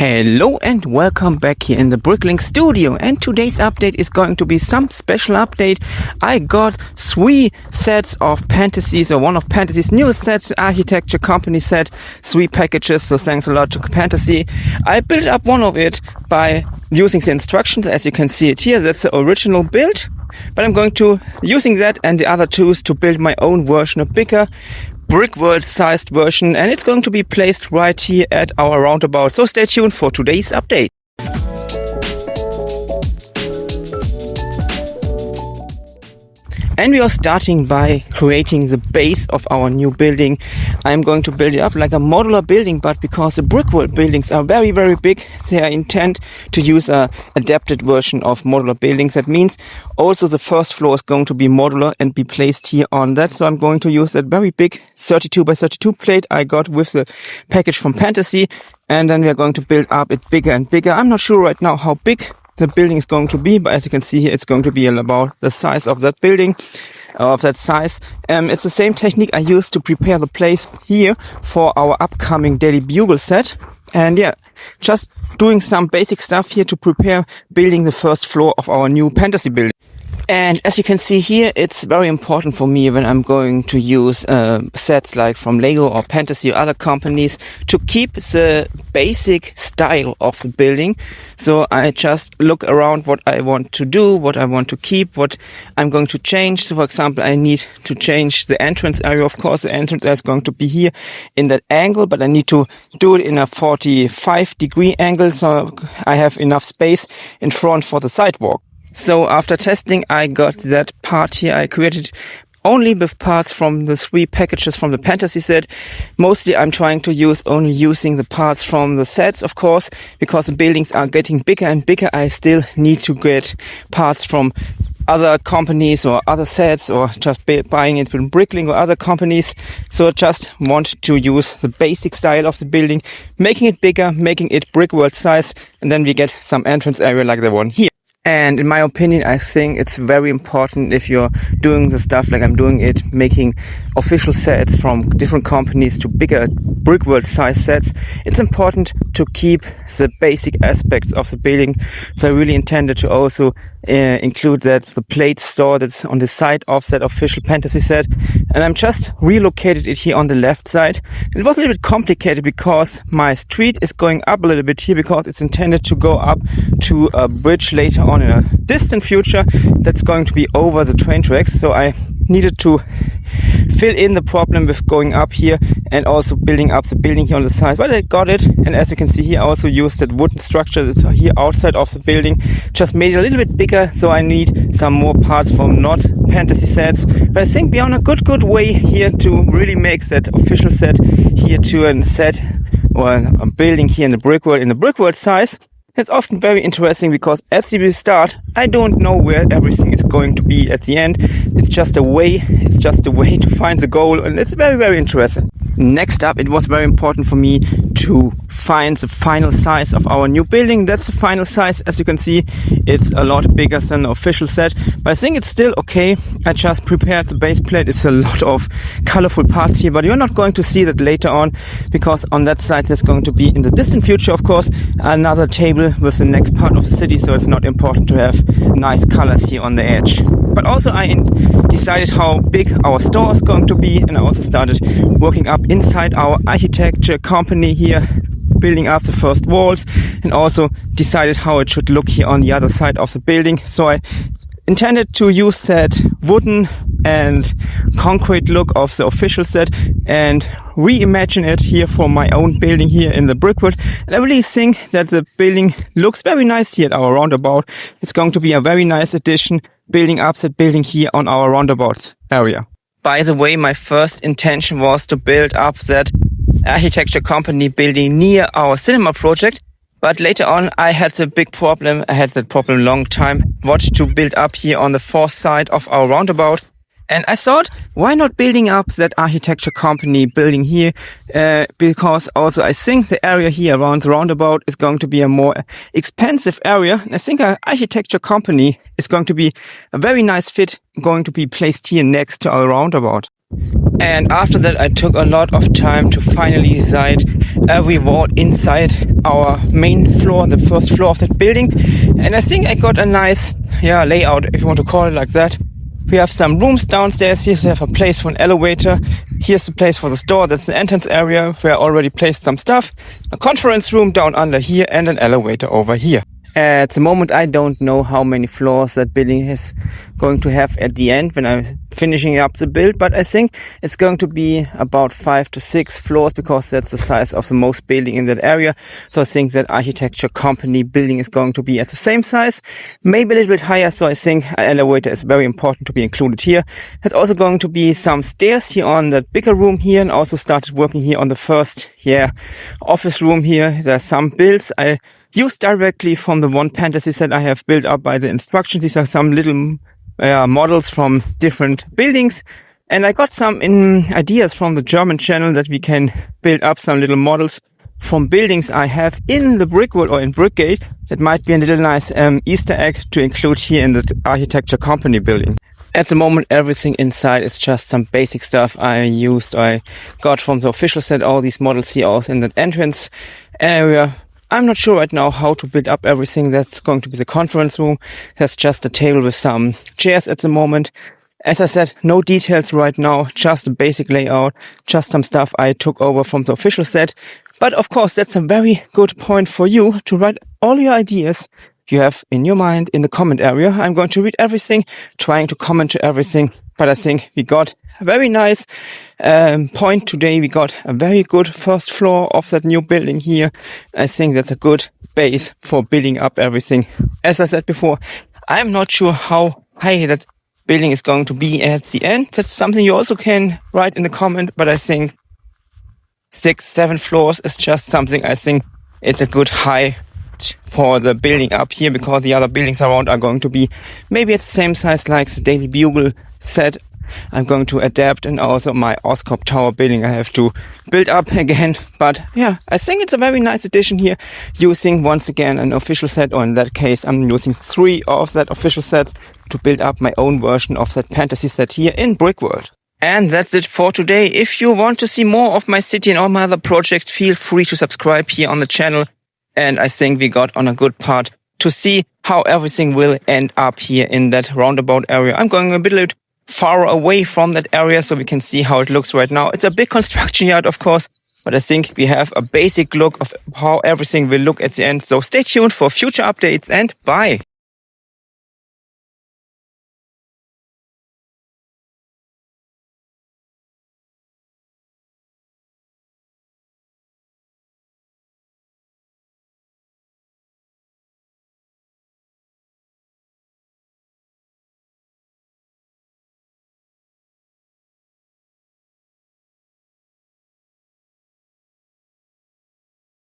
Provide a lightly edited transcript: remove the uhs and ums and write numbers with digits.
Hello and welcome back here in the Bricklink studio, and today's update is going to be some special update. I got 3 sets of Pantasy, so one of Pantasy's newest sets, the architecture company set, 3 packages, so thanks a lot to Pantasy. I built up one of it by using the instructions, as you can see it here. That's the original build, but I'm going to using that and the other tools to build my own version, a bigger brick world sized version, and it's going to be placed right here at our roundabout. So stay tuned for today's update. And we are starting by creating the base of our new building. I'm going to build it up like a modular building, but because the brickwork buildings are very, very big, they are intent to use a adapted version of modular buildings. That means also the first floor is going to be modular and be placed here on that. So I'm going to use that very big 32 by 32 plate I got with the package from Pantasy. And then we are going to build up it bigger and bigger. I'm not sure right now how big the building is going to be, but as you can see here, it's going to be about the size of that building, of that size. It's the same technique I used to prepare the place here for our upcoming Daily Bugle set. And yeah, just doing some basic stuff here to prepare building the first floor of our new Pantasy building. And as you can see here, it's very important for me when I'm going to use sets like from Lego or Pantasy or other companies to keep the basic style of the building. So I just look around what I want to do, what I want to keep, what I'm going to change. So for example, I need to change the entrance area. Of course, the entrance area is going to be here in that angle, but I need to do it in a 45-degree angle so I have enough space in front for the sidewalk. So after testing, I got that part here. I created only with parts from the 3 packages from the Pantasy set. Mostly I'm trying to use only using the parts from the sets, of course, because the buildings are getting bigger and bigger. I still need to get parts from other companies or other sets, or just buying it from Bricklink or other companies. So I just want to use the basic style of the building, making it bigger, making it brick world size, and then we get some entrance area like the one here. And in my opinion, I think it's very important if you're doing the stuff like I'm doing it, making official sets from different companies to bigger brick world size sets. It's important to keep the basic aspects of the building. So I really intended to also include that the plate store that's on the side of that official Pantasy set. And I'm just relocated it here on the left side. It was a little bit complicated because my street is going up a little bit here because it's intended to go up to a bridge later on in a distant future that's going to be over the train tracks. So I needed to fill in the problem with going up here and also building up the building here on the side. But I got it, and as you can see here, I also used that wooden structure that's here outside of the building, just made it a little bit bigger, so I need some more parts from not Pantasy sets. But I think we're on a good way here to really make that official set here to a set or a building here in the brick world size. It's often very interesting because at the start, I don't know where everything is going to be at the end. It's just a way to find the goal, and it's very, very interesting. Next up, it was very important for me to find the final size of our new building. That's the final size. As you can see, it's a lot bigger than the official set, but I think it's still okay. I just prepared the base plate. It's a lot of colorful parts here, but you're not going to see that later on because on that side there's going to be, in the distant future, of course, another table with the next part of the city, so it's not important to have nice colors here on the edge. But also I decided how big our store is going to be, and I also started working up inside our architecture company here, building up the first walls, and also decided how it should look here on the other side of the building. So I intended to use that wooden and concrete look of the official set and reimagine it here for my own building here in the brickwork. And I really think that the building looks very nice here at our roundabout. It's going to be a very nice addition, building up that building here on our roundabouts area. By the way, my first intention was to build up that architecture company building near our cinema project. But later on, I had the big problem. I had that problem long time. What to build up here on the 4th side of our roundabout. And I thought, why not building up that architecture company building here? Because also I think the area here around the roundabout is going to be a more expensive area. And I think our architecture company is going to be a very nice fit, going to be placed here next to our roundabout. And after that, I took a lot of time to finally decide every wall inside our main floor, the first floor of that building. And I think I got a nice, layout, if you want to call it like that. We have some rooms downstairs. Here we have a place for an elevator. Here's the place for the store. That's the entrance area where I already placed some stuff. A conference room down under here and an elevator over here. At the moment, I don't know how many floors that building is going to have at the end when I'm finishing up the build, but I think it's going to be about 5 to 6 floors because that's the size of the most building in that area. So I think that architecture company building is going to be at the same size, maybe a little bit higher. So I think an elevator is very important to be included here. There's also going to be some stairs here on that bigger room here, and also started working here on the first, office room here. There's some builds I used directly from the one Pantasy set I have built up by the instructions. These are some little models from different buildings. And I got some ideas from the German channel that we can build up some little models from buildings I have in the brick world or in Brickgate. That might be a little nice Easter egg to include here in the architecture company building. At the moment, everything inside is just some basic stuff I got from the official set. All these models here also in the entrance area. I'm not sure right now how to build up everything. That's going to be the conference room. That's just a table with some chairs at the moment. As I said, no details right now, just a basic layout, just some stuff I took over from the official set. But of course, that's a very good point for you to write all your ideas you have in your mind in the comment area. I'm going to read everything, trying to comment to everything. But I think we got a very nice point today. We got a very good first floor of that new building here. I think that's a good base for building up everything. As I said before, I'm not sure how high that building is going to be at the end. That's something you also can write in the comment, but I think 6, 7 floors is just something I think it's a good height for the building up here, because the other buildings around are going to be maybe at the same size like the Daily Bugle set. I'm going to adapt, and also my Oscorp Tower building I have to build up again. But I think it's a very nice addition here, using once again an official set, or in that case I'm using 3 of that official sets to build up my own version of that Pantasy set here in Brickworld. And that's it for today. If you want to see more of my city and all my other projects, feel free to subscribe here on the channel. And I think we got on a good part to see how everything will end up here in that roundabout area. I'm going a bit far away from that area so we can see how it looks right now. It's a big construction yard, of course, but I think we have a basic look of how everything will look at the end. So stay tuned for future updates, and bye.